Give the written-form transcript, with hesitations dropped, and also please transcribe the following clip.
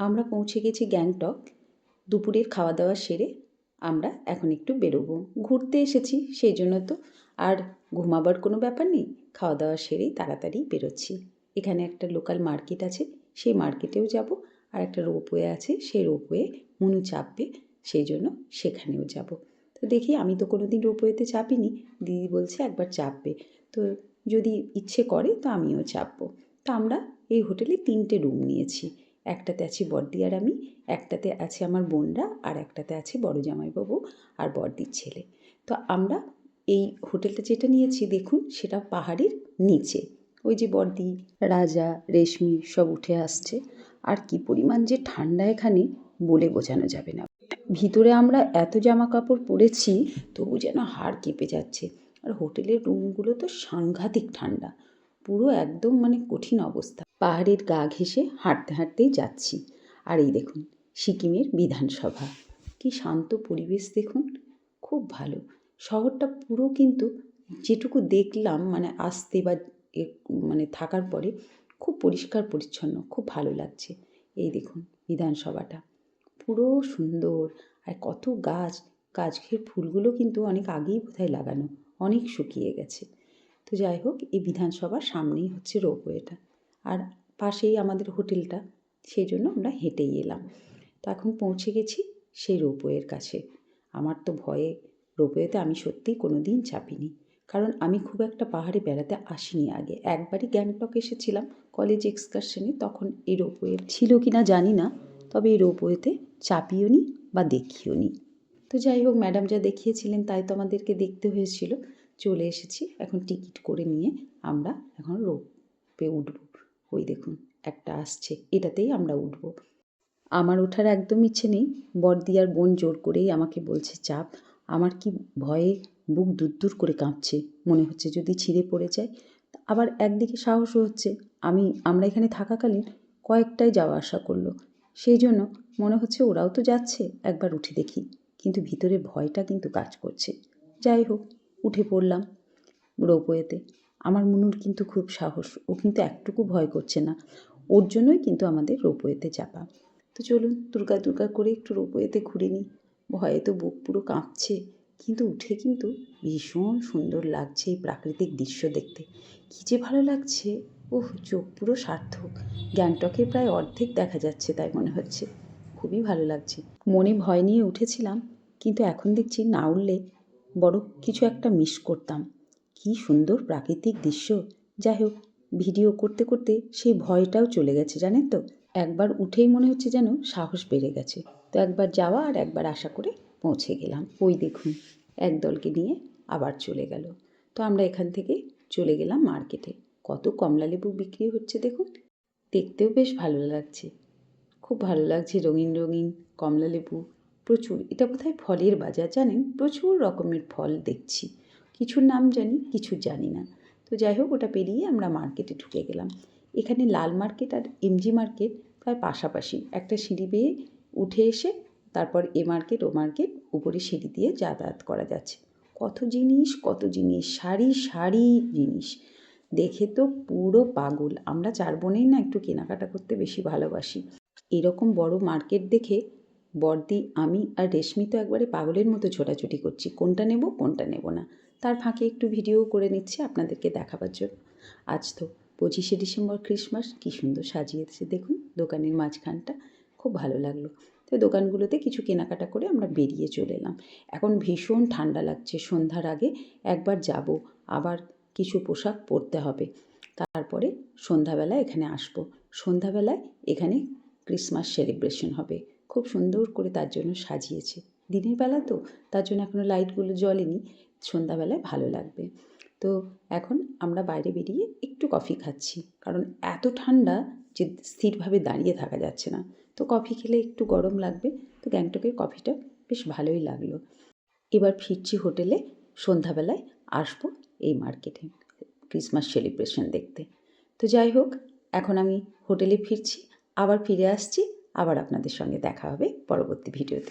আমরা পৌঁছে গেছি গ্যাংটক। দুপুরের খাওয়া দাওয়া সেরে আমরা এখন একটু বেরোবো। ঘুরতে এসেছি, সেই জন্য তো আর ঘুমাবার কোনো ব্যাপার নেই। খাওয়া দাওয়া সেরেই তাড়াতাড়ি বেরোচ্ছি। এখানে একটা লোকাল মার্কেট আছে, সেই মার্কেটেও যাব। আর একটা রোপওয়ে আছে, সেই রোপওয়ে মনু চাপবে, সেই জন্য সেখানেও যাব। তো দেখি, আমি তো কোনো দিন রোপওয়েতে চাপিনি। দিদি বলছে একবার চাপবে, তো যদি ইচ্ছে করে তো আমিও চাপবো। তো আমরা এই হোটেলে 3টে রুম নিয়েছি। একটাতে আছি বড়দি আর আমি, একটাতে আছে আমার বোনরা, আর একটাতে আছে বড় জামাইবাবু আর বড়দির ছেলে। তো আমরা এই হোটেলটা যেটা নিয়েছি দেখুন, সেটা পাহাড়ের নিচে। ওই যে বড়দি, রাজা, রেশমি সব উঠে আসছে। আর কি পরিমাণ যে ঠান্ডা এখানে বলে বোঝানো যাবে না। ভিতরে আমরা এত জামা কাপড় পরেছি, তবু যেন হাড় কেঁপে যাচ্ছে। আর হোটেলের রুমগুলো তো সাংঘাতিক ঠান্ডা, পুরো একদম মানে কঠিন অবস্থা। পাহাড়ের গা ঘেঁষে হাঁটতে হাঁটতেই যাচ্ছি। আর এই দেখুন সিকিমের বিধানসভা, কি শান্ত পরিবেশ দেখুন, খুব ভালো। শহরটা পুরো কিন্তু যেটুকু দেখলাম মানে আসতে বা মানে থাকার পরে খুব পরিষ্কার পরিচ্ছন্ন, খুব ভালো লাগছে। এই দেখুন বিধানসভাটা পুরো সুন্দর, আর কত গাছ। গাছের ফুলগুলো কিন্তু অনেক আগেই বোধহয় লাগানো, অনেক শুকিয়ে গেছে। তো যাই হোক, এই বিধানসভার সামনেই হচ্ছে রোপওয়েটা, আর পাশেই আমাদের হোটেলটা, সেই জন্য আমরা হেঁটেই এলাম। তো এখন পৌঁছে গেছি সেই রোপওয়ের কাছে। আমার তো ভয়ে রোপওয়েতে আমি সত্যিই কোনো দিন চাপিনি, কারণ আমি খুব একটা পাহাড়ে বেড়াতে আসিনি আগে। একবারই গ্যাংটক এসেছিলাম কলেজ এক্সকারশনে, তখন এই রোপওয়ে ছিল কি না জানি না, তবে এই রোপওয়েতে চাপিও নি বা দেখিও নি। তো যাই হোক, ম্যাডাম যা দেখিয়েছিলেন তাই তো আমাদেরকে দেখতে হয়েছিল। চলে এসেছি, এখন টিকিট করে নিয়ে আমরা এখন রোপে উঠব। ওই দেখুন একটা আসছে, এটাতেই আমরা উঠব। আমার ওঠার একদম ইচ্ছে নেই, বড়দি আর বোন জোর করেই আমাকে বলছে চাপ। আমার কি ভয়ে বুক দূর করে কাঁপছে, মনে হচ্ছে যদি ছিঁড়ে পড়ে যায়। আবার একদিকে সাহসও হচ্ছে, আমরা এখানে থাকাকালীন কয়েকটাই যাওয়া আসা করলো, সেই জন্য মনে হচ্ছে ওরাও তো যাচ্ছে, একবার উঠে দেখি। কিন্তু ভিতরে ভয়টা কিন্তু কাজ করছে। যাই হোক, উঠে পড়লাম রোপওয়েতে। আমার মুনুর কিন্তু খুব সাহস, ও কিন্তু একটুকু ভয় করছে না। ওর জন্যই কিন্তু আমাদের রোপওয়েতে চাপা। তো চলুন দুর্গা করে একটু রোপওয়েতে ঘুরে নিই। ভয়ে তো বুক পুরো কাঁপছে, কিন্তু উঠে কিন্তু ভীষণ সুন্দর লাগছে এই প্রাকৃতিক দৃশ্য দেখতে। কী যে ভালো লাগছে, ওহ চোখ পুরো সার্থক। গ্যাংটকের প্রায় অর্ধেক দেখা যাচ্ছে তাই মনে হচ্ছে, খুবই ভালো লাগছে। মনে ভয় নিয়ে উঠেছিলাম, কিন্তু এখন দেখছি না উঠলে বড় কিছু একটা মিস করতাম। কী সুন্দর প্রাকৃতিক দৃশ্য। যাই হোক, ভিডিও করতে করতে সেই ভয়টাও চলে গেছে জানেন তো। একবার উঠেই মনে হচ্ছে যেন সাহস বেড়ে গেছে। তো একবার যাওয়া আর একবার আশা করে পৌঁছে গেলাম। ওই দেখুন একদলকে নিয়ে আবার চলে গেল। তো আমরা এখান থেকে চলে গেলাম মার্কেটে। কত কমলালেবু বিক্রি হচ্ছে দেখুন, দেখতেও বেশ ভালো লাগছে। খুব ভালো লাগছে, রঙিন রঙিন কমলালেবু প্রচুর। এটা বোধহয় ফলের বাজার জানেন, প্রচুর রকমের ফল দেখছি। কিছুর নাম জানি, কিছু জানি না। তো যাই হোক, ওটা পেরিয়ে আমরা মার্কেটে ঢুকে গেলাম। এখানে লাল মার্কেট আর এমজি মার্কেট প্রায় পাশাপাশি, একটা সিঁড়ি বেয়ে উঠে এসে তারপর এ মার্কেট ও মার্কেট, উপরে সিঁড়ি দিয়ে যাতায়াত করা যাচ্ছে। কত জিনিস, সারি সারি জিনিস, দেখে তো পুরো পাগল। আমরা 4 বোনেই না একটু কেনাকাটা করতে বেশি ভালোবাসি। এরকম বড় মার্কেট দেখে বড়দি, আমি আর রেশমি তো একবারে পাগলের মতো ছোটাছুটি করছি, কোনটা নেব না। তার ফাঁকে একটু ভিডিও করে নিচ্ছি আপনাদেরকে দেখাবার জন্য। আজ তো 25শে ডিসেম্বর, ক্রিসমাস, কী সুন্দর সাজিয়েছে দেখুন দোকানের মাঝখানটা, খুব ভালো লাগলো। তো দোকানগুলোতে কিছু কেনাকাটা করে আমরা বেরিয়ে চলে এলাম। এখন ভীষণ ঠান্ডা লাগছে, সন্ধ্যার আগে একবার যাব, আবার কিছু পোশাক পরতে হবে। তারপরে সন্ধ্যাবেলায় এখানে আসব। সন্ধ্যাবেলায় এখানে ক্রিসমাস সেলিব্রেশন হবে, খুব সুন্দর করে তার জন্য সাজিয়েছে। দিনের বেলা তো, তার জন্য এখনও লাইটগুলো জ্বলেনি, সন্ধ্যাবেলায় ভালো লাগবে। তো এখন আমরা বাইরে বেরিয়ে একটু কফি খাচ্ছি, কারণ এত ঠান্ডা যে স্থিরভাবে দাঁড়িয়ে থাকা যাচ্ছে না। তো কফি খেলে একটু গরম লাগবে, তো গ্যাংটকের কফিটা বেশ ভালোই লাগলো। এবার ফিরছি হোটেলে, সন্ধ্যাবেলায় আসবো এই মার্কেটে ক্রিসমাস সেলিব্রেশন দেখতে। তো যাই হোক, এখন আমি হোটেলে ফিরছি, আবার ফিরে আসছি, আবার আপনাদের সঙ্গে দেখা হবে পরবর্তী ভিডিওতে।